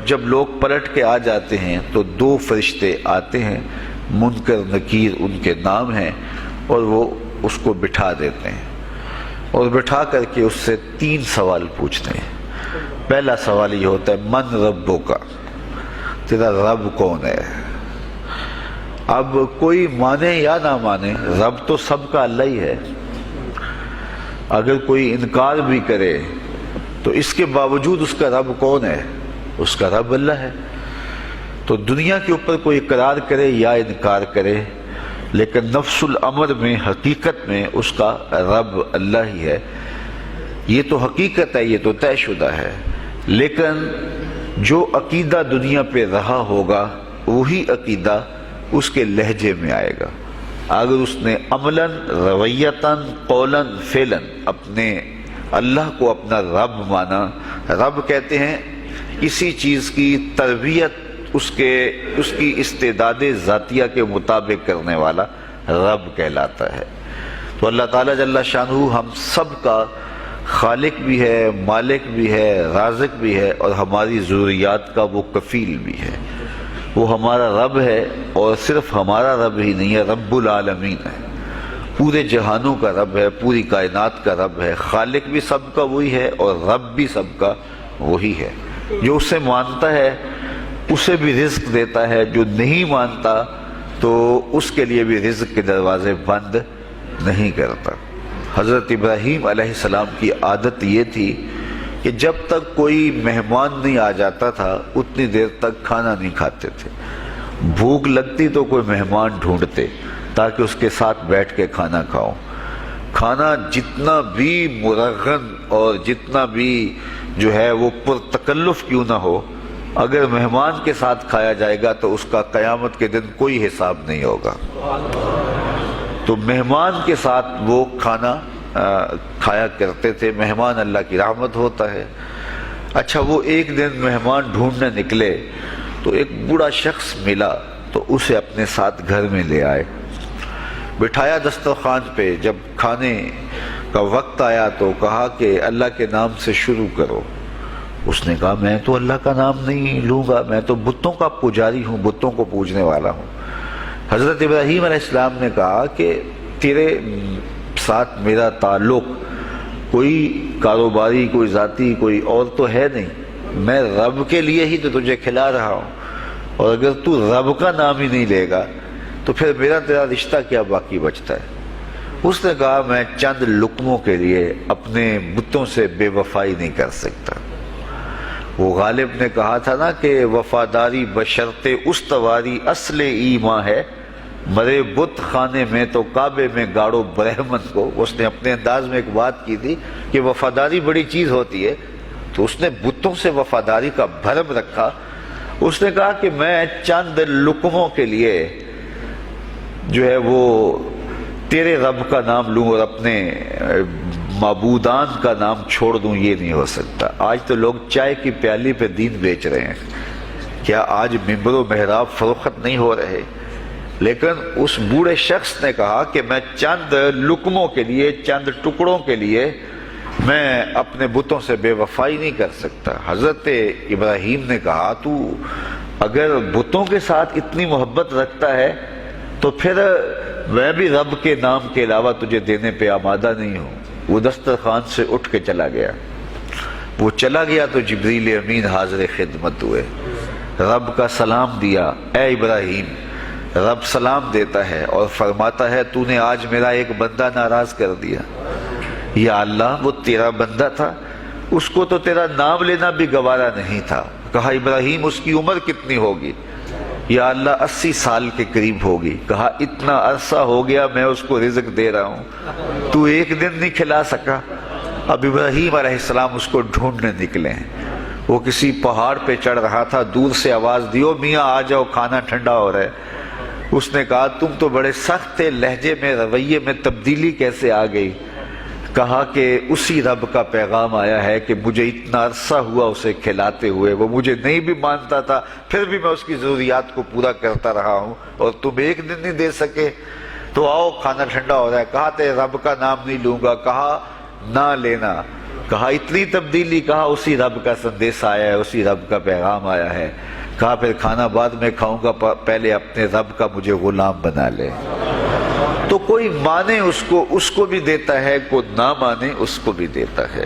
جب لوگ پلٹ کے آ جاتے ہیں تو 2 فرشتے آتے ہیں، منکر نکیر ان کے نام ہیں، اور وہ اس کو بٹھا دیتے ہیں اور بٹھا کر کے اس سے 3 سوال پوچھتے ہیں۔ پہلا سوال یہ ہوتا ہے من ربک، تیرا رب کون ہے؟ اب کوئی مانے یا نہ مانے، رب تو سب کا اللہ ہی ہے۔ اگر کوئی انکار بھی کرے تو اس کے باوجود اس کا رب کون ہے؟ اس کا رب اللہ ہے۔ تو دنیا کے اوپر کوئی اقرار کرے یا انکار کرے، لیکن نفس الامر میں، حقیقت میں اس کا رب اللہ ہی ہے۔ یہ تو حقیقت ہے، یہ تو طے شدہ ہے۔ لیکن جو عقیدہ دنیا پہ رہا ہوگا وہی عقیدہ اس کے لہجے میں آئے گا۔ اگر اس نے عملاً، رویتاً، قولاً، فعلاً اپنے اللہ کو اپنا رب مانا، رب کہتے ہیں کسی چیز کی تربیت اس کی استعداد ذاتیہ کے مطابق کرنے والا رب کہلاتا ہے۔ تو اللہ تعالیٰ جل شانہ ہم سب کا خالق بھی ہے، مالک بھی ہے، رازق بھی ہے، اور ہماری ضروریات کا وہ کفیل بھی ہے۔ وہ ہمارا رب ہے، اور صرف ہمارا رب ہی نہیں ہے، رب العالمین ہے، پورے جہانوں کا رب ہے، پوری کائنات کا رب ہے۔ خالق بھی سب کا وہی ہے اور رب بھی سب کا وہی ہے۔ جو اسے مانتا ہے اسے بھی رزق دیتا ہے، جو نہیں مانتا تو اس کے لیے بھی رزق کے دروازے بند نہیں کرتا۔ حضرت ابراہیم علیہ السلام کی عادت یہ تھی کہ جب تک کوئی مہمان نہیں آ جاتا تھا اتنی دیر تک کھانا نہیں کھاتے تھے۔ بھوک لگتی تو کوئی مہمان ڈھونڈتے تاکہ اس کے ساتھ بیٹھ کے کھانا کھاؤں۔ کھانا جتنا بھی مرغن اور جتنا بھی جو ہے وہ پرتکلف کیوں نہ ہو، اگر مہمان کے ساتھ کھایا جائے گا تو اس کا قیامت کے دن کوئی حساب نہیں ہوگا۔ تو مہمان کے ساتھ وہ کھانا کھایا کرتے تھے۔ مہمان اللہ کی رحمت ہوتا ہے۔ اچھا، وہ ایک دن مہمان ڈھونڈنے نکلے تو ایک بوڑھا شخص ملا تو اسے اپنے ساتھ گھر میں لے آئے، بٹھایا دسترخوان پہ۔ جب کھانے کا وقت آیا تو کہا کہ اللہ کے نام سے شروع کرو۔ اس نے کہا میں تو اللہ کا نام نہیں لوں گا، میں تو بتوں کا پجاری ہوں، بتوں کو پوجنے والا ہوں۔ حضرت ابراہیم علیہ السلام نے کہا کہ تیرے ساتھ میرا تعلق کوئی کاروباری، کوئی ذاتی، کوئی اور تو ہے نہیں، میں رب کے لیے ہی تو تجھے کھلا رہا ہوں، اور اگر تو رب کا نام ہی نہیں لے گا تو پھر میرا تیرا رشتہ کیا باقی بچتا ہے؟ اس نے کہا میں چند لقموں کے لیے اپنے بتوں سے بے وفائی نہیں کر سکتا۔ وہ غالب نے کہا تھا نا کہ وفاداری بشرط استواری اصل ایمان ہے، مرے بت خانے میں تو کعبے میں گاڑو برہمن کو۔ اس نے اپنے انداز میں ایک بات کی تھی کہ وفاداری بڑی چیز ہوتی ہے، تو اس نے بتوں سے وفاداری کا بھرم رکھا۔ اس نے کہا کہ میں چند لقموں کے لیے جو ہے وہ تیرے رب کا نام لوں اور اپنے معبودان کا نام چھوڑ دوں، یہ نہیں ہو سکتا۔ آج تو لوگ چائے کی پیالی پہ دین بیچ رہے ہیں، کیا آج ممبر و محراب فروخت نہیں ہو رہے؟ لیکن اس بوڑھے شخص نے کہا کہ میں چند لقموں کے لیے، چند ٹکڑوں کے لیے میں اپنے بتوں سے بے وفائی نہیں کر سکتا۔ حضرت ابراہیم نے کہا تو اگر بتوں کے ساتھ اتنی محبت رکھتا ہے تو پھر میں بھی رب کے نام کے علاوہ تجھے دینے پہ آمادہ نہیں ہوں۔ وہ دسترخوان سے اٹھ کے چلا گیا۔ وہ چلا گیا تو جبریل امین حاضر خدمت ہوئے، رب کا سلام دیا۔ اے ابراہیم، رب سلام دیتا ہے اور فرماتا ہے تو نے آج میرا ایک بندہ ناراض کر دیا۔ یا اللہ، وہ تیرا بندہ تھا، اس کو تو تیرا نام لینا بھی گوارا نہیں تھا۔ کہا ابراہیم اس کی عمر کتنی ہوگی؟ یا اللہ 80 سال کے قریب ہوگی۔ کہا اتنا عرصہ ہو گیا میں اس کو رزق دے رہا ہوں، تو ایک دن نہیں کھلا سکا؟ اب ابراہیم علیہ السلام اس کو ڈھونڈنے نکلے ہیں۔ وہ کسی پہاڑ پہ چڑھ رہا تھا، دور سے آواز دیو میاں آ جاؤ، کھانا ٹھنڈا ہو رہا ہے۔ اس نے کہا تم تو بڑے سخت تھے، لہجے میں، رویے میں تبدیلی کیسے آ گئی؟ کہا کہ اسی رب کا پیغام آیا ہے کہ مجھے اتنا عرصہ ہوا اسے کھلاتے ہوئے، وہ مجھے نہیں بھی مانتا تھا، پھر بھی میں اس کی ضروریات کو پورا کرتا رہا ہوں، اور تم ایک دن نہیں دے سکے؟ تو آؤ کھانا ٹھنڈا ہو رہا ہے۔ کہا تے رب کا نام نہیں لوں گا، کہا نہ لینا کہا اتنی تبدیلی؟ کہا اسی رب کا سندیش آیا ہے، اسی رب کا پیغام آیا ہے۔ کہا پھر کھانا بعد میں کھاؤں گا، پہلے اپنے رب کا مجھے غلام بنا لے۔ تو کوئی مانے اس کو بھی دیتا ہے، کوئی نہ مانے اس کو بھی دیتا ہے،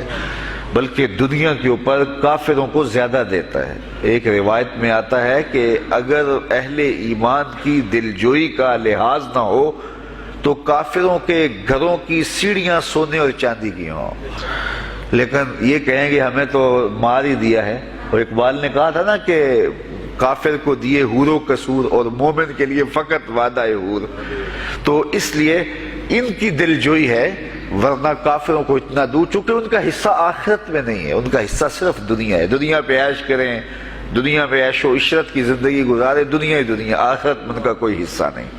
بلکہ دنیا کے اوپر کافروں کو زیادہ دیتا ہے۔ ایک روایت میں آتا ہے کہ اگر اہل ایمان کی دلجوئی کا لحاظ نہ ہو تو کافروں کے گھروں کی سیڑھیاں سونے اور چاندی کی ہوں، لیکن یہ کہیں گے ہمیں تو مار ہی دیا ہے۔ اور اقبال نے کہا تھا نا کہ کافر کو دیے حور و قصور اور مومن کے لیے فقط وعدہ حور۔ تو اس لیے ان کی دلجوئی ہے، ورنہ کافروں کو اتنا دور، چونکہ ان کا حصہ آخرت میں نہیں ہے، ان کا حصہ صرف دنیا ہے۔ دنیا پہ عیش کریں، دنیا پہ عیش و عشرت کی زندگی گزارے، دنیا ہی دنیا، آخرت میں ان کا کوئی حصہ نہیں۔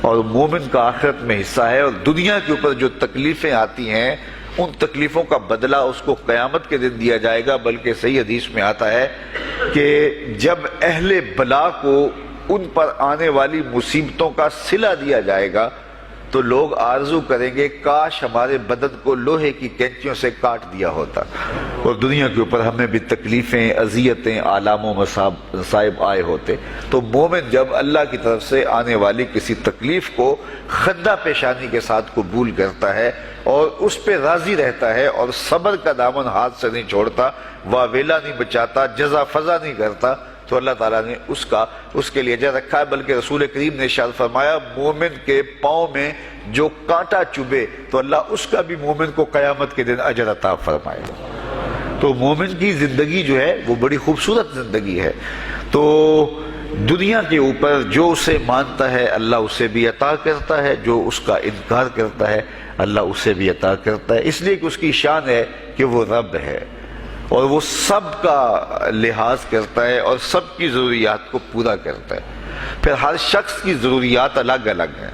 اور مومن کا آخرت میں حصہ ہے، اور دنیا کے اوپر جو تکلیفیں آتی ہیں ان تکلیفوں کا بدلہ اس کو قیامت کے دن دیا جائے گا۔ بلکہ صحیح حدیث میں آتا ہے کہ جب اہل بلا کو ان پر آنے والی مصیبتوں کا صلہ دیا جائے گا تو لوگ آرزو کریں گے کاش ہمارے بدن کو لوہے کی کینچیوں سے کاٹ دیا ہوتا، اور دنیا کے اوپر ہمیں بھی تکلیفیں، اذیتیں، آلام و مصائب آئے ہوتے۔ تو مومن جب اللہ کی طرف سے آنے والی کسی تکلیف کو خندہ پیشانی کے ساتھ قبول کرتا ہے اور اس پہ راضی رہتا ہے اور صبر کا دامن ہاتھ سے نہیں چھوڑتا، واویلا نہیں بچاتا، جزا فضا نہیں کرتا، تو اللہ تعالیٰ نے اس کے لیے اجر رکھا ہے۔ بلکہ رسول کریم نے ارشاد فرمایا مومن کے پاؤں میں جو کانٹا چبھے تو اللہ اس کا بھی مومن کو قیامت کے دن اجر عطا فرمائے گا۔ تو مومن کی زندگی جو ہے وہ بڑی خوبصورت زندگی ہے۔ تو دنیا کے اوپر جو اسے مانتا ہے اللہ اسے بھی عطا کرتا ہے، جو اس کا انکار کرتا ہے اللہ اسے بھی عطا کرتا ہے، اس لیے کہ اس کی شان ہے کہ وہ رب ہے اور وہ سب کا لحاظ کرتا ہے اور سب کی ضروریات کو پورا کرتا ہے۔ پھر ہر شخص کی ضروریات الگ الگ ہیں،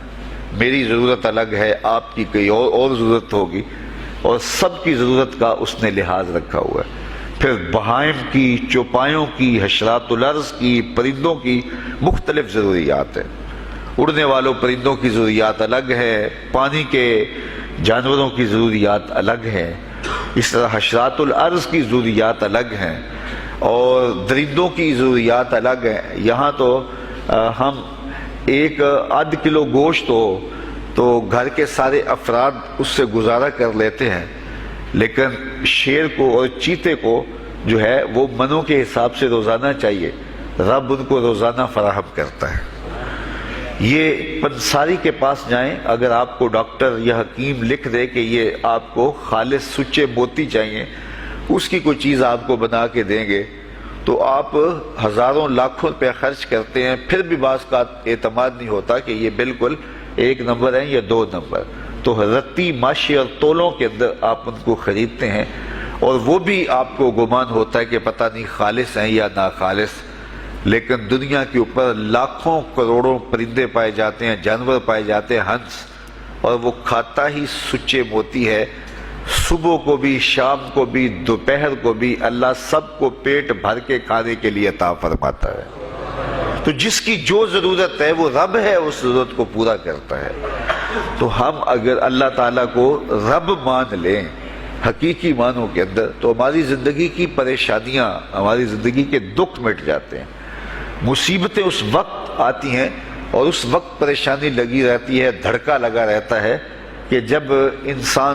میری ضرورت الگ ہے، آپ کی کوئی اور ضرورت ہوگی، اور سب کی ضرورت کا اس نے لحاظ رکھا ہوا ہے۔ پھر بہائم کی، چوپایوں کی، حشرات الارض کی، پرندوں کی مختلف ضروریات ہیں۔ اڑنے والوں پرندوں کی ضروریات الگ ہے، پانی کے جانوروں کی ضروریات الگ ہیں، اس طرح حشرات الارض کی ضروریات الگ ہیں اور درندوں کی ضروریات الگ ہیں۔ یہاں تو ہم ایک آدھ کلو گوشت ہو تو گھر کے سارے افراد اس سے گزارا کر لیتے ہیں، لیکن شیر کو اور چیتے کو جو ہے وہ منوں کے حساب سے روزانہ چاہیے، رب ان کو روزانہ فراہم کرتا ہے۔ یہ پنساری کے پاس جائیں، اگر آپ کو ڈاکٹر یا حکیم لکھ دے کہ یہ آپ کو خالص سچے موتی چاہیے، اس کی کوئی چیز آپ کو بنا کے دیں گے تو آپ ہزاروں لاکھوں روپے خرچ کرتے ہیں، پھر بھی بعض کا اعتماد نہیں ہوتا کہ یہ بالکل 1 نمبر ہے یا 2 نمبر۔ تو رتی، ماشی اور تولوں کے اندر آپ ان کو خریدتے ہیں اور وہ بھی آپ کو گمان ہوتا ہے کہ پتہ نہیں خالص ہیں یا ناخالص، لیکن دنیا کے اوپر لاکھوں کروڑوں پرندے پائے جاتے ہیں، جانور پائے جاتے ہیں، ہنس، اور وہ کھاتا ہی سچے موتی ہے۔ صبح کو بھی، شام کو بھی، دوپہر کو بھی اللہ سب کو پیٹ بھر کے کھانے کے لیے عطا فرماتا ہے۔ تو جس کی جو ضرورت ہے وہ رب ہے، اس ضرورت کو پورا کرتا ہے۔ تو ہم اگر اللہ تعالیٰ کو رب مان لیں حقیقی معنوں کے اندر تو ہماری زندگی کی پریشانیاں، ہماری زندگی کے دکھ مٹ جاتے ہیں۔ مصیبتیں اس وقت آتی ہیں اور اس وقت پریشانی لگی رہتی ہے، دھڑکا لگا رہتا ہے کہ جب انسان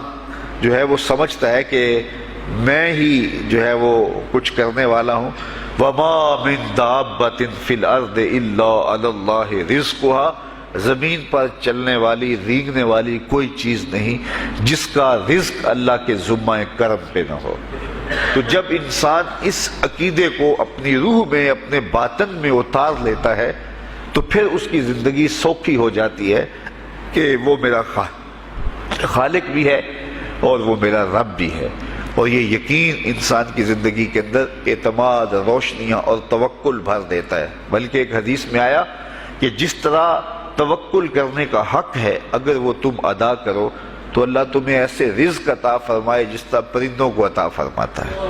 جو ہے وہ سمجھتا ہے کہ میں ہی جو ہے وہ کچھ کرنے والا ہوں۔ وَمَا مِن دَابَّةٍ فِي الْأَرْضِ إِلَّا عَلَى اللَّهِ رِزْقُهَا، زمین پر چلنے والی، رینگنے والی کوئی چیز نہیں جس کا رزق اللہ کے ذمہ کرم پہ نہ ہو۔ تو جب انسان اس عقیدے کو اپنی روح میں، اپنے باطن میں اتار لیتا ہے تو پھر اس کی زندگی سوکھی ہو جاتی ہے کہ وہ میرا خالق بھی ہے اور وہ میرا رب بھی ہے، اور یہ یقین انسان کی زندگی کے اندر اعتماد، روشنیاں اور توکل بھر دیتا ہے۔ بلکہ ایک حدیث میں آیا کہ جس طرح توکل کرنے کا حق ہے اگر وہ تم ادا کرو تو اللہ تمہیں ایسے رزق عطا فرمائے جس طرح پرندوں کو عطا فرماتا ہے۔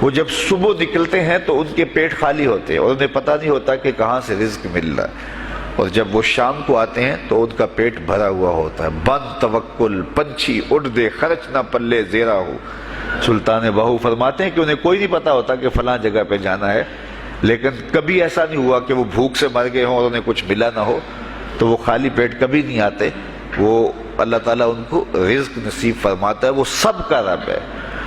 وہ جب صبح نکلتے ہیں تو ان کے پیٹ خالی ہوتے ہیں اور انہیں پتہ نہیں ہوتا کہ کہاں سے رزق مل رہا ہے، اور جب وہ شام کو آتے ہیں تو ان کا پیٹ بھرا ہوا ہوتا ہے۔ بند توکل، پنچھی اڑ دے، خرچ نہ پلے زیرا ہو، سلطان باہو فرماتے ہیں کہ انہیں کوئی نہیں پتا ہوتا کہ فلاں جگہ پہ جانا ہے، لیکن کبھی ایسا نہیں ہوا کہ وہ بھوک سے مر گئے ہوں اور انہیں کچھ ملا نہ ہو، تو وہ خالی پیٹ کبھی نہیں آتے، وہ اللہ تعالیٰ ان کو رزق نصیب فرماتا ہے، وہ سب کا رب ہے۔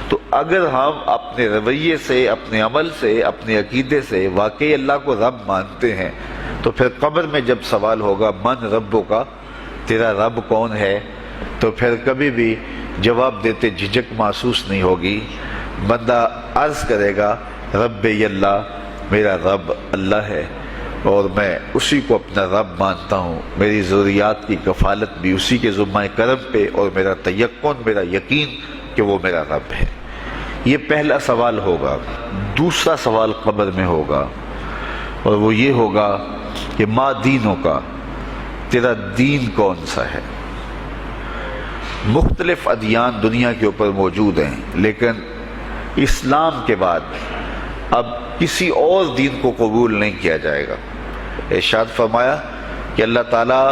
تو اگر ہم اپنے رویے سے، اپنے عمل سے، اپنے عقیدے سے واقعی اللہ کو رب مانتے ہیں، تو پھر قبر میں جب سوال ہوگا من ربوں کا، تیرا رب کون ہے، تو پھر کبھی بھی جواب دیتے جھجک محسوس نہیں ہوگی۔ بندہ عرض کرے گا رب اللہ، میرا رب اللہ ہے اور میں اسی کو اپنا رب مانتا ہوں، میری ضروریات کی کفالت بھی اسی کے ذمہ کرم پہ، اور میرا تیقن، میرا یقین کہ وہ میرا رب ہے۔ یہ پہلا سوال ہوگا۔ دوسرا سوال قبر میں ہوگا، اور وہ یہ ہوگا کہ ما دینوں کا، تیرا دین کون سا ہے؟ مختلف ادیان دنیا کے اوپر موجود ہیں، لیکن اسلام کے بعد اب کسی اور دین کو قبول نہیں کیا جائے گا۔ ارشاد فرمایا کہ اللہ تعالیٰ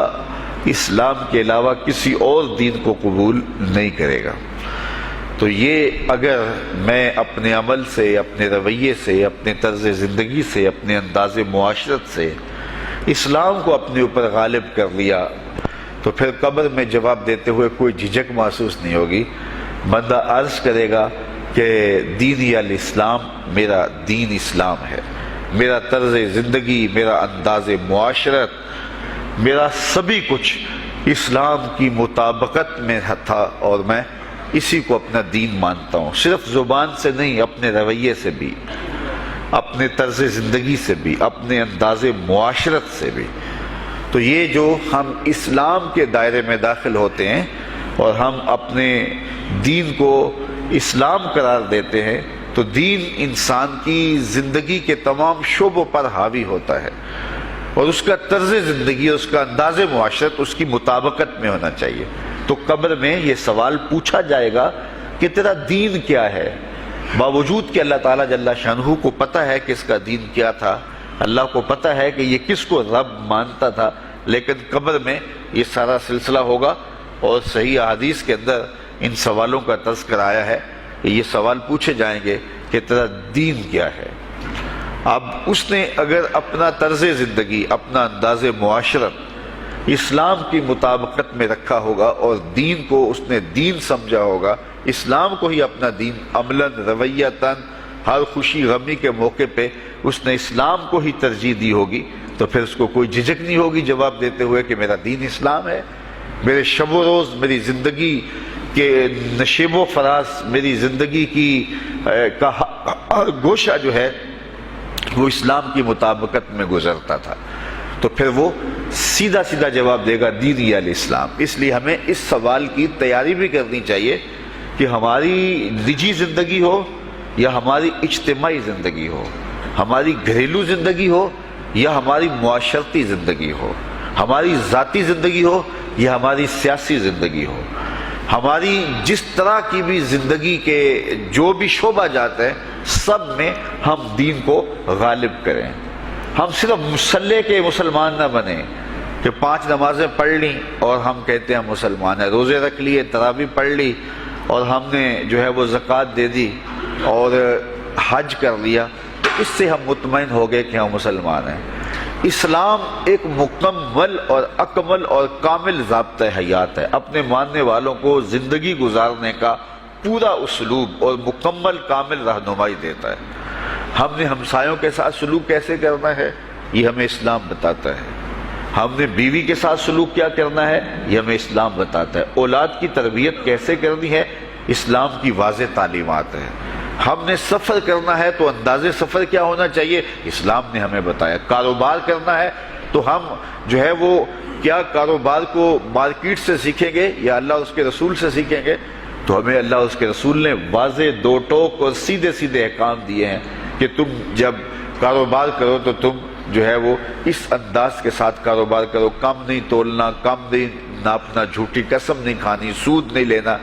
اسلام کے علاوہ کسی اور دین کو قبول نہیں کرے گا۔ تو یہ اگر میں اپنے عمل سے، اپنے رویے سے، اپنے طرز زندگی سے، اپنے انداز معاشرت سے اسلام کو اپنے اوپر غالب کر لیا، تو پھر قبر میں جواب دیتے ہوئے کوئی جھجک محسوس نہیں ہوگی۔ بندہ عرض کرے گا کہ دینی الاسلام، میرا دین اسلام ہے، میرا طرز زندگی، میرا انداز معاشرت، میرا سبھی کچھ اسلام کی مطابقت میں تھا، اور میں اسی کو اپنا دین مانتا ہوں، صرف زبان سے نہیں، اپنے رویے سے بھی، اپنے طرز زندگی سے بھی، اپنے انداز معاشرت سے بھی۔ تو یہ جو ہم اسلام کے دائرے میں داخل ہوتے ہیں اور ہم اپنے دین کو اسلام قرار دیتے ہیں، تو دین انسان کی زندگی کے تمام شعبوں پر حاوی ہوتا ہے، اور اس کا طرز زندگی، اس کا انداز معاشرت اس کی مطابقت میں ہونا چاہیے۔ تو قبر میں یہ سوال پوچھا جائے گا کہ تیرا دین کیا ہے، باوجود کہ اللہ تعالیٰ جل شانہ کو پتہ ہے کہ اس کا دین کیا تھا، اللہ کو پتہ ہے کہ یہ کس کو رب مانتا تھا، لیکن قبر میں یہ سارا سلسلہ ہوگا، اور صحیح احادیث کے اندر ان سوالوں کا تذکر آیا ہے کہ یہ سوال پوچھے جائیں گے کہ تیرا دین کیا ہے۔ اب اس نے اگر اپنا طرز زندگی، اپنا انداز معاشرت اسلام کی مطابقت میں رکھا ہوگا، اور دین کو اس نے دین سمجھا ہوگا، اسلام کو ہی اپنا دین عملاً، رویتاً، ہر خوشی غمی کے موقع پہ اس نے اسلام کو ہی ترجیح دی ہوگی، تو پھر اس کو کوئی جھجک نہیں ہوگی جواب دیتے ہوئے کہ میرا دین اسلام ہے، میرے شب و روز، میری زندگی کے نشیب و فراز، میری زندگی کی کا ہر گوشہ جو ہے وہ اسلام کی مطابقت میں گزرتا تھا۔ تو پھر وہ سیدھا سیدھا جواب دے گا دینی الاسلام۔ اس لیے ہمیں اس سوال کی تیاری بھی کرنی چاہیے کہ ہماری نجی زندگی ہو یا ہماری اجتماعی زندگی ہو، ہماری گھریلو زندگی ہو یا ہماری معاشرتی زندگی ہو، ہماری ذاتی زندگی ہو یا ہماری سیاسی زندگی ہو، ہماری جس طرح کی بھی زندگی کے جو بھی شعبہ جاتے ہیں، سب میں ہم دین کو غالب کریں۔ ہم صرف مسلح کے مسلمان نہ بنیں کہ 5 نمازیں پڑھ لیں اور ہم کہتے ہیں مسلمان ہیں، روزے رکھ لیے، تراویح پڑھ لی، اور ہم نے جو ہے وہ زکوٰۃ دے دی اور حج کر لیا، تو اس سے ہم مطمئن ہو گئے کہ ہم مسلمان ہیں۔ اسلام ایک مکمل اور اکمل اور کامل ضابطۂ حیات ہے، اپنے ماننے والوں کو زندگی گزارنے کا پورا اسلوب اور مکمل کامل رہنمائی دیتا ہے۔ ہم نے ہمسایوں کے ساتھ سلوک کیسے کرنا ہے، یہ ہمیں اسلام بتاتا ہے۔ ہم نے بیوی کے ساتھ سلوک کیا کرنا ہے، یہ ہمیں اسلام بتاتا ہے۔ اولاد کی تربیت کیسے کرنی ہے، اسلام کی واضح تعلیمات ہیں۔ ہم نے سفر کرنا ہے تو انداز سفر کیا ہونا چاہیے، اسلام نے ہمیں بتایا۔ کاروبار کرنا ہے تو ہم جو ہے وہ کیا کاروبار کو مارکیٹ سے سیکھیں گے یا اللہ اس کے رسول سے سیکھیں گے، تو ہمیں اللہ اس کے رسول نے واضح 2 ٹوک اور سیدھے سیدھے احکام دیے ہیں کہ تم جب کاروبار کرو تو تم جو ہے وہ اس انداز کے ساتھ کاروبار کرو، کم نہیں تولنا، کم نہیں ناپنا، جھوٹی قسم نہیں کھانی، سود نہیں لینا۔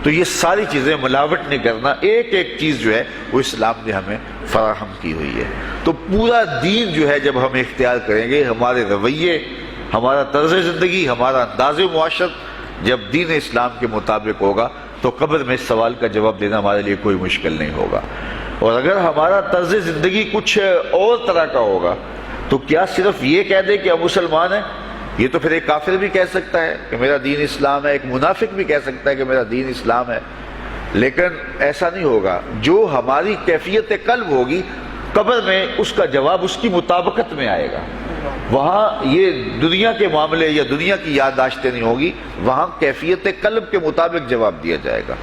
تو یہ ساری چیزیں، ملاوٹ نہیں کرنا، ایک ایک چیز جو ہے وہ اسلام نے ہمیں فراہم کی ہوئی ہے۔ تو پورا دین جو ہے جب ہم اختیار کریں گے، ہمارے رویے، ہمارا طرز زندگی، ہمارا انداز معاشرت جب دین اسلام کے مطابق ہوگا، تو قبر میں اس سوال کا جواب دینا ہمارے لیے کوئی مشکل نہیں ہوگا۔ اور اگر ہمارا طرز زندگی کچھ اور طرح کا ہوگا تو کیا صرف یہ کہہ دے کہ ہم مسلمان ہیں؟ یہ تو پھر ایک کافر بھی کہہ سکتا ہے کہ میرا دین اسلام ہے، ایک منافق بھی کہہ سکتا ہے کہ میرا دین اسلام ہے، لیکن ایسا نہیں ہوگا۔ جو ہماری کیفیت قلب ہوگی قبر میں اس کا جواب اس کی مطابقت میں آئے گا۔ وہاں یہ دنیا کے معاملے یا دنیا کی یادداشتیں نہیں ہوگی، وہاں کیفیت قلب کے مطابق جواب دیا جائے گا۔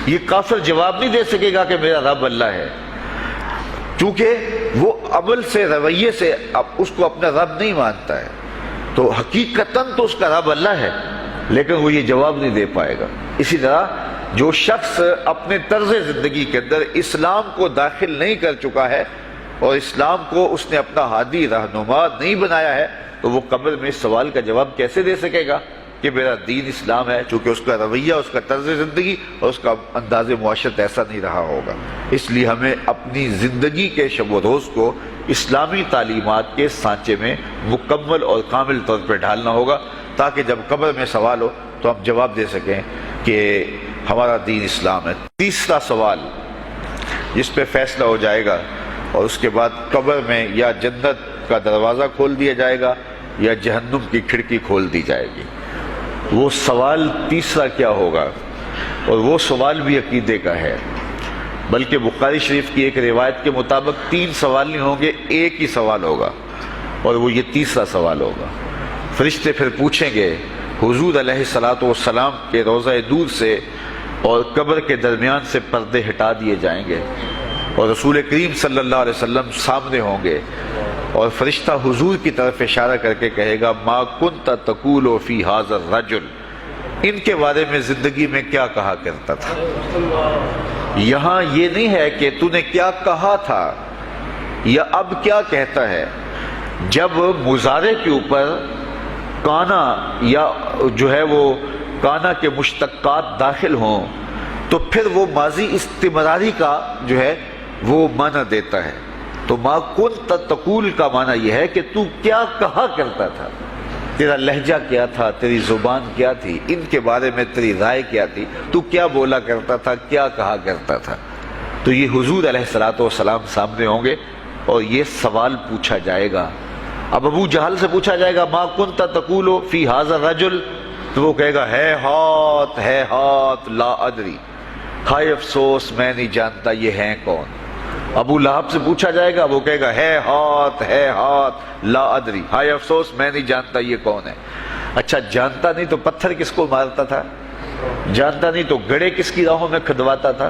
یہ کافر جواب نہیں دے سکے گا کہ میرا رب اللہ ہے، چونکہ وہ عمل سے، رویے سے اس کو اپنا رب نہیں مانتا ہے، تو حقیقتاً تو اس کا رب اللہ ہے، لیکن وہ یہ جواب نہیں دے پائے گا۔ اسی طرح جو شخص اپنے طرز زندگی کے اندر اسلام کو داخل نہیں کر چکا ہے اور اسلام کو اس نے اپنا ہادی رہنما نہیں بنایا ہے، تو وہ قبر میں اس سوال کا جواب کیسے دے سکے گا کہ میرا دین اسلام ہے، چونکہ اس کا رویہ، اس کا طرز زندگی اور اس کا انداز معاشرت ایسا نہیں رہا ہوگا۔ اس لیے ہمیں اپنی زندگی کے شب و روز کو اسلامی تعلیمات کے سانچے میں مکمل اور کامل طور پہ ڈھالنا ہوگا، تاکہ جب قبر میں سوال ہو تو ہم جواب دے سکیں کہ ہمارا دین اسلام ہے۔ تیسرا سوال جس پہ فیصلہ ہو جائے گا، اور اس کے بعد قبر میں یا جنت کا دروازہ کھول دیا جائے گا یا جہنم کی کھڑکی کھول دی جائے گی، وہ سوال تیسرا کیا ہوگا؟ اور وہ سوال بھی عقیدے کا ہے، بلکہ بخاری شریف کی ایک روایت کے مطابق 3 سوال نہیں ہوں گے، ایک ہی سوال ہوگا، اور وہ یہ تیسرا سوال ہوگا۔ فرشتے پھر پوچھیں گے، حضور علیہ الصلوۃ والسلام کے روضہ دور سے اور قبر کے درمیان سے پردے ہٹا دیے جائیں گے، اور رسول کریم صلی اللہ علیہ وسلم سامنے ہوں گے، اور فرشتہ حضور کی طرف اشارہ کر کے کہے گا، ما کنت تقول فی ھذا الرجل، ان کے بارے میں زندگی میں کیا کہا کرتا تھا۔ یہاں یہ نہیں ہے کہ تو نے کیا کہا تھا یا اب کیا کہتا ہے۔ جب مضارع کے اوپر کانا یا جو ہے وہ کانا کے مشتقات داخل ہوں تو پھر وہ ماضی استمراری کا جو ہے وہ معنی دیتا ہے۔ تو ما کنت تقول کا معنی یہ ہے کہ تو کیا کہا کرتا تھا، تیرا لہجہ کیا تھا، تیری زبان کیا تھی، ان کے بارے میں تیری رائے کیا تھی، تو کیا بولا کرتا تھا، کیا کہا کرتا تھا۔ تو یہ حضور علیہ الصلوۃ والسلام سامنے ہوں گے اور یہ سوال پوچھا جائے گا۔ اب ابو جہل سے پوچھا جائے گا، ما کنت تقول فی ھذا الرجل، تو وہ کہے گا، ہے ہاتھ لا ادری، ہائے افسوس میں نہیں جانتا یہ ہیں کون۔ ابو لہب سے پوچھا جائے گا، وہ کہے گا، ہے ہاتھ لا ادری، ہائے افسوس میں نہیں جانتا یہ کون ہے۔ اچھا، جانتا نہیں تو پتھر کس کو مارتا تھا، جانتا نہیں تو گڑے کس کی راہوں میں کھدواتا تھا،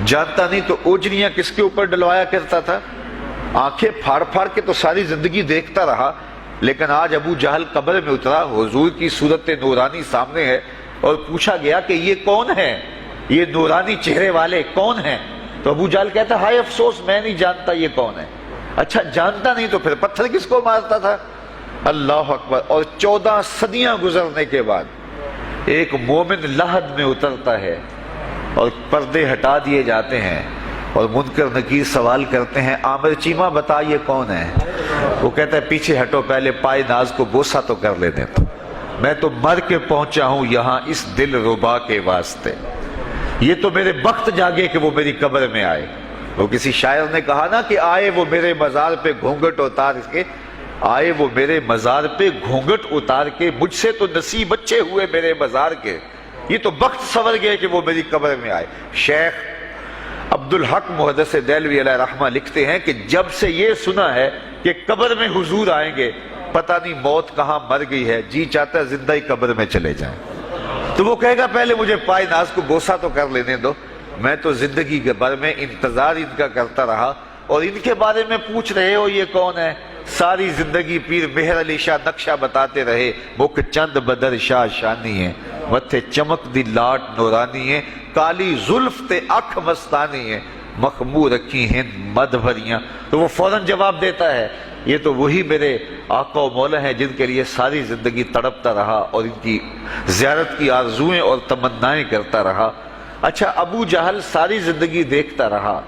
جانتا نہیں تو اوجریاں کس کے اوپر ڈلوایا کرتا تھا۔ آنکھیں پھاڑ پھاڑ کے تو ساری زندگی دیکھتا رہا، لیکن آج ابو جہل قبر میں اترا، حضور کی صورت نورانی سامنے ہے، اور پوچھا گیا کہ یہ کون ہے، یہ نورانی چہرے والے کون ہیں؟ تو ابو جہل کہتا ہے، ہائے افسوس میں نہیں جانتا یہ کون ہے۔ اچھا، جانتا نہیں تو پھر پتھر کس کو مارتا تھا؟ اللہ اکبر۔ اور 14 صدیاں گزرنے کے بعد ایک مومن لحد میں اترتا ہے اور پردے ہٹا دیے جاتے ہیں، اور منکر نکیر سوال کرتے ہیں، عامر چیمہ بتا یہ کون ہے؟ وہ کہتا ہے، پیچھے ہٹو، پہلے پائے ناز کو بوسہ تو کر لینے تو، میں تو مر کے پہنچا ہوں یہاں اس دل ربا کے واسطے، یہ تو میرے بخت جاگے کہ وہ میری قبر میں آئے۔ وہ کسی شاعر نے کہا نا کہ آئے وہ میرے مزار پہ گھونگھٹ اتار کے، آئے وہ میرے مزار پہ گھونگھٹ اتار کے، مجھ سے تو نصیب اچھے ہوئے میرے مزار کے، یہ تو بخت سنور گئے کہ وہ میری قبر میں آئے۔ شیخ عبدالحق محدث دہلوی علیہ رحمہ لکھتے ہیں کہ جب سے یہ سنا ہے کہ قبر میں حضور آئیں گے، پتہ نہیں موت کہاں مر گئی ہے، جی چاہتا ہے زندہ ہی قبر میں چلے جائیں۔ تو وہ کہے گا، پہلے مجھے پائے ناز کو بوسہ تو کر لینے دو، میں تو زندگی کے بھر میں انتظار ان کا کرتا رہا، اور ان کے بارے میں پوچھ رہے ہو یہ کون ہے؟ ساری زندگی پیر مہر علی شاہ نقشہ بتاتے رہے، مکھ چند بدر شاہ شانی ہے، متھے چمک دی لاٹ نورانی ہے، کالی زلف تے اکھ مستانی ہے، مخمور رکھی ہیں مد بھریاں۔ تو وہ فوراً جواب دیتا ہے، یہ تو وہی میرے آقا و مولا ہیں جن کے لیے ساری زندگی تڑپتا رہا اور ان کی زیارت کی آرزوئیں اور تمنائیں کرتا رہا۔ اچھا، ابو جہل ساری زندگی دیکھتا رہا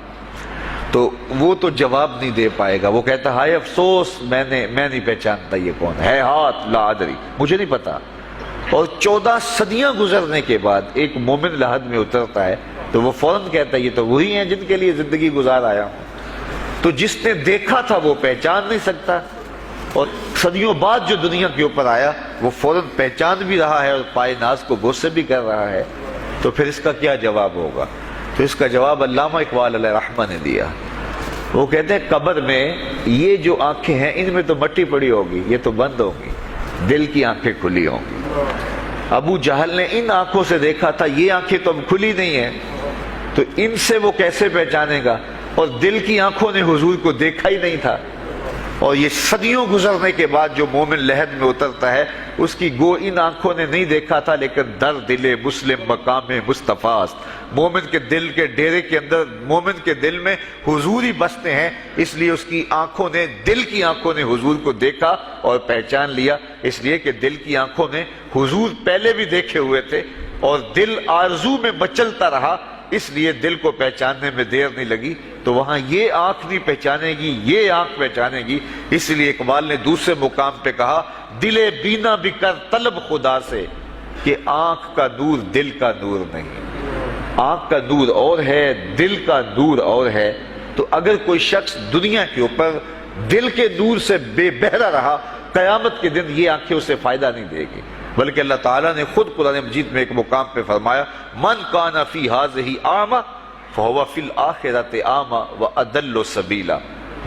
تو وہ تو جواب نہیں دے پائے گا، وہ کہتا ہے، ہائے افسوس میں نہیں پہچانتا یہ کون ہے، ہاتھ لا ادری، مجھے نہیں پتا۔ اور 14 صدیاں گزرنے کے بعد ایک مومن لحد میں اترتا ہے تو وہ فوراً کہتا ہے یہ تو وہی ہیں جن کے لیے زندگی گزار آیا ہوں۔ تو جس نے دیکھا تھا وہ پہچان نہیں سکتا، اور صدیوں بعد جو دنیا کے اوپر آیا وہ فوراً پہچان بھی رہا ہے اور پائے ناز کو بوسے بھی کر رہا ہے۔ تو پھر اس کا کیا جواب ہوگا؟ تو اس کا جواب علامہ اقبال علیہ رحمہ نے دیا۔ وہ کہتے ہیں قبر میں یہ جو آنکھیں ہیں ان میں تو مٹی پڑی ہوگی، یہ تو بند ہوگی، دل کی آنکھیں کھلی ہوں گی۔ ابو جہل نے ان آنکھوں سے دیکھا تھا، یہ آنکھیں تو اب کھلی نہیں ہیں، تو ان سے وہ کیسے پہچانے گا؟ اور دل کی آنکھوں نے حضور کو دیکھا ہی نہیں تھا۔ اور یہ صدیوں گزرنے کے بعد جو مومن لحد میں اترتا ہے اس کی گو ان آنکھوں نے نہیں دیکھا تھا، لیکن در دل مسلم مقام مصطفیٰ است، مومن کے دل کے ڈیرے کے اندر مومن کے دل میں حضور ہی بستے ہیں، اس لیے اس کی آنکھوں نے، دل کی آنکھوں نے حضور کو دیکھا اور پہچان لیا، اس لیے کہ دل کی آنکھوں نے حضور پہلے بھی دیکھے ہوئے تھے اور دل آرزو میں مچلتا رہا، اس لیے دل کو پہچاننے میں دیر نہیں لگی۔ تو وہاں یہ آنکھ نہیں پہچانے گی، یہ آنکھ پہچانے گی، اس لیے اقبال نے دوسرے مقام پہ کہا دل بینا بھی کر طلب خدا سے کہ آنکھ کا نور دل کا نور نہیں۔ آنکھ کا نور اور ہے، دل کا نور اور ہے۔ تو اگر کوئی شخص دنیا کے اوپر دل کے نور سے بے بہرا رہا، قیامت کے دن یہ آنکھیں اسے فائدہ نہیں دے گی، بلکہ اللہ تعالیٰ نے خود قرآن مجید میں ایک مقام پہ فرمایا من کان فی ہذہ اعمی فہو فی الآخرۃ اعمی واضل سبیلا،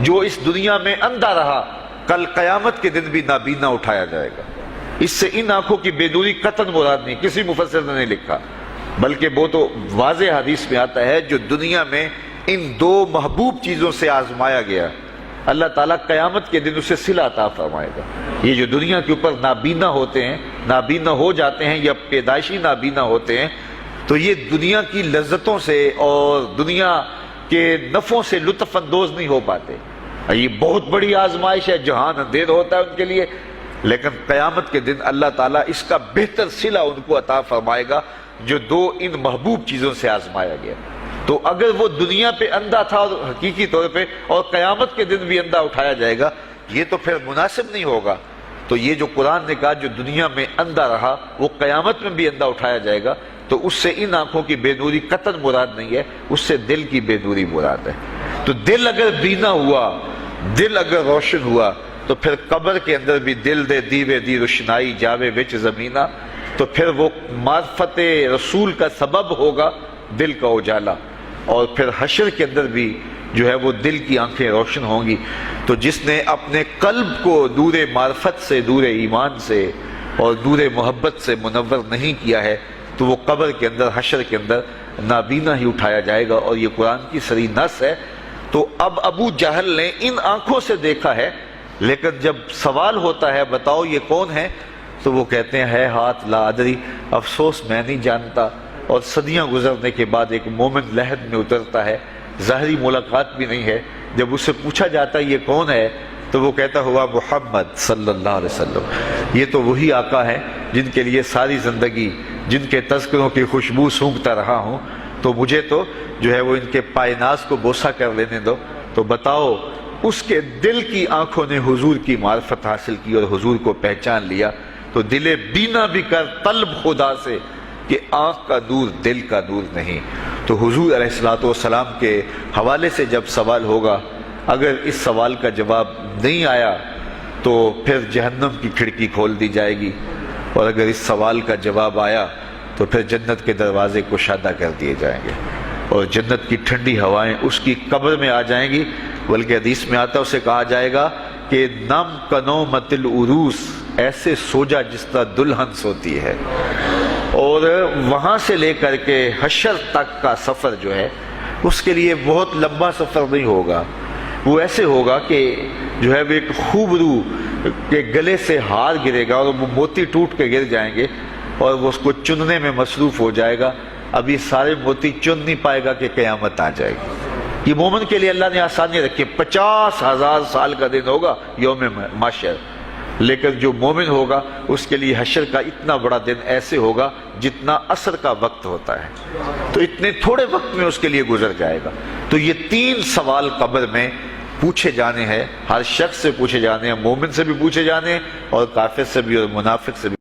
جو اس دنیا میں اندھا رہا کل قیامت کے دن بھی نابینا اٹھایا جائے گا۔ اس سے ان آنکھوں کی بے نوری قطعاً مراد نہیں، کسی مفسر نے نہیں لکھا، بلکہ وہ تو واضح حدیث میں آتا ہے جو دنیا میں ان دو محبوب چیزوں سے آزمایا گیا، اللہ تعالیٰ قیامت کے دن اسے صلہ عطا فرمائے گا۔ یہ جو دنیا کے اوپر نابینا ہوتے ہیں، نابینا ہو جاتے ہیں یا پیدائشی نابینا ہوتے ہیں، تو یہ دنیا کی لذتوں سے اور دنیا کے نفعوں سے لطف اندوز نہیں ہو پاتے۔ یہ بہت بڑی آزمائش ہے، جہان اندھیر ہوتا ہے ان کے لیے، لیکن قیامت کے دن اللہ تعالیٰ اس کا بہتر صلہ ان کو عطا فرمائے گا جو دو ان محبوب چیزوں سے آزمایا گیا۔ تو اگر وہ دنیا پہ اندھا تھا اور حقیقی طور پہ، اور قیامت کے دن بھی اندھا اٹھایا جائے گا، یہ تو پھر مناسب نہیں ہوگا۔ تو یہ جو قرآن نے کہا جو دنیا میں اندھا رہا وہ قیامت میں بھی اندھا اٹھایا جائے گا، تو اس سے ان آنکھوں کی بے نوری قطعاً مراد نہیں ہے، اس سے دل کی بے نوری مراد ہے۔ تو دل اگر بینا ہوا، دل اگر روشن ہوا، تو پھر قبر کے اندر بھی دل دے دیوے دی روشنائی جاوے وچ زمینہ، تو پھر وہ معرفت رسول کا سبب ہوگا دل کا اجالا، اور پھر حشر کے اندر بھی جو ہے وہ دل کی آنکھیں روشن ہوں گی۔ تو جس نے اپنے قلب کو نور معرفت سے، نور ایمان سے اور نور محبت سے منور نہیں کیا ہے، تو وہ قبر کے اندر، حشر کے اندر نابینا ہی اٹھایا جائے گا، اور یہ قرآن کی صریح نص ہے۔ تو اب ابو جہل نے ان آنکھوں سے دیکھا ہے، لیکن جب سوال ہوتا ہے بتاؤ یہ کون ہے، تو وہ کہتے ہیں ہے ہاتھ لا ادری، افسوس میں نہیں جانتا۔ اور صدیاں گزرنے کے بعد ایک مومن لحد میں اترتا ہے، ظاہری ملاقات بھی نہیں ہے، جب اس سے پوچھا جاتا ہے یہ کون ہے، تو وہ کہتا ہوا محمد صلی اللہ علیہ وسلم، یہ تو وہی آقا ہے جن کے لیے ساری زندگی، جن کے تذکروں کی خوشبو سونگھتا رہا ہوں، تو مجھے تو جو ہے وہ ان کے پائے ناز کو بوسہ کر لینے دو۔ تو بتاؤ اس کے دل کی آنکھوں نے حضور کی معرفت حاصل کی اور حضور کو پہچان لیا، تو دل بینا بھی کر طلب خدا سے کہ آنکھ کا نور دل کا نور نہیں۔ تو حضور علیہ السلام کے حوالے سے جب سوال ہوگا، اگر اس سوال کا جواب نہیں آیا تو پھر جہنم کی کھڑکی کھول دی جائے گی، اور اگر اس سوال کا جواب آیا تو پھر جنت کے دروازے کشادہ کر دیے جائیں گے، اور جنت کی ٹھنڈی ہوائیں اس کی قبر میں آ جائیں گی، بلکہ حدیث میں آتا ہے اسے کہا جائے گا کہ نم کنومت العروس، ایسے سو جا جس طرح دلہن سوتی ہے۔ اور وہاں سے لے کر کے حشر تک کا سفر جو ہے اس کے لیے بہت لمبا سفر نہیں ہوگا، وہ ایسے ہوگا کہ جو ہے وہ ایک خوبرو کے گلے سے ہار گرے گا اور وہ موتی ٹوٹ کے گر جائیں گے، اور وہ اس کو چننے میں مصروف ہو جائے گا۔ اب یہ سارے موتی چن نہیں پائے گا کہ قیامت آ جائے گی۔ یہ مومن کے لیے اللہ نے آسانی رکھی، 50,000 سال کا دن ہوگا یوم محشر، لیکن جو مومن ہوگا اس کے لیے حشر کا اتنا بڑا دن ایسے ہوگا جتنا عصر کا وقت ہوتا ہے، تو اتنے تھوڑے وقت میں اس کے لیے گزر جائے گا۔ تو یہ 3 سوال قبر میں پوچھے جانے ہیں، ہر شخص سے پوچھے جانے ہیں، مومن سے بھی پوچھے جانے ہیں اور کافر سے بھی اور منافق سے بھی۔